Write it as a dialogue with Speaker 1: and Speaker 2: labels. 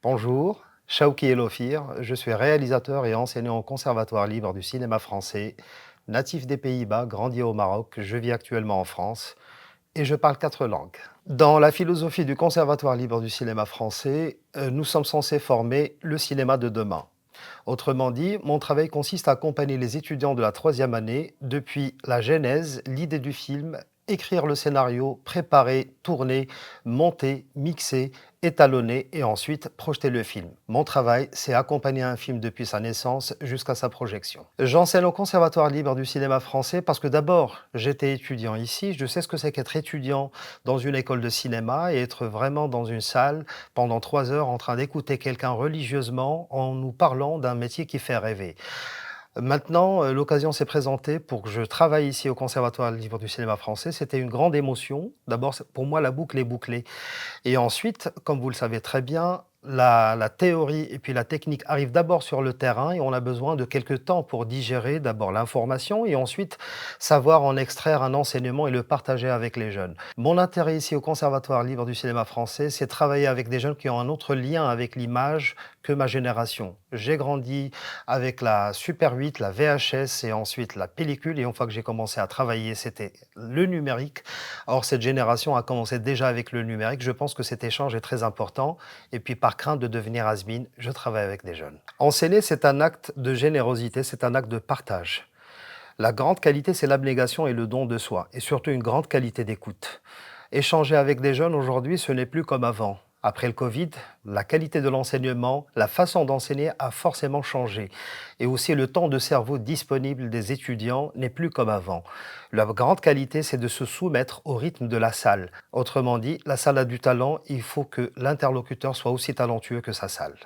Speaker 1: Bonjour, Shaouki Elofir, je suis réalisateur et enseignant au Conservatoire libre du cinéma français, natif des Pays-Bas, grandi au Maroc, je vis actuellement en France et je parle 4 langues. Dans la philosophie du Conservatoire libre du cinéma français, nous sommes censés former le cinéma de demain. Autrement dit, mon travail consiste à accompagner les étudiants de la troisième année depuis la genèse, l'idée du film, écrire le scénario, préparer, tourner, monter, mixer, étalonner et ensuite projeter le film. Mon travail, c'est accompagner un film depuis sa naissance jusqu'à sa projection. J'enseigne au Conservatoire libre du cinéma français parce que d'abord, j'étais étudiant ici, je sais ce que c'est qu'être étudiant dans une école de cinéma et être vraiment dans une salle pendant 3 heures en train d'écouter quelqu'un religieusement en nous parlant d'un métier qui fait rêver. Maintenant, l'occasion s'est présentée pour que je travaille ici au Conservatoire libre du cinéma français. C'était une grande émotion. D'abord, pour moi, la boucle est bouclée. Et ensuite, comme vous le savez très bien, la théorie et puis la technique arrivent d'abord sur le terrain et on a besoin de quelques temps pour digérer d'abord l'information et ensuite savoir en extraire un enseignement et le partager avec les jeunes. Mon intérêt ici au Conservatoire libre du cinéma français, c'est travailler avec des jeunes qui ont un autre lien avec l'image que ma génération. J'ai grandi avec la Super 8, la VHS et ensuite la pellicule et une fois que j'ai commencé à travailler, c'était le numérique. Or, cette génération a commencé déjà avec le numérique. Je pense que cet échange est très important. Et puis, par crainte de devenir has-been, je travaille avec des jeunes. Enseigner, c'est un acte de générosité, c'est un acte de partage. La grande qualité, c'est l'abnégation et le don de soi, et surtout une grande qualité d'écoute. Échanger avec des jeunes aujourd'hui, ce n'est plus comme avant. Après le Covid, la qualité de l'enseignement, la façon d'enseigner a forcément changé. Et aussi le temps de cerveau disponible des étudiants n'est plus comme avant. La grande qualité, c'est de se soumettre au rythme de la salle. Autrement dit, la salle a du talent, il faut que l'interlocuteur soit aussi talentueux que sa salle.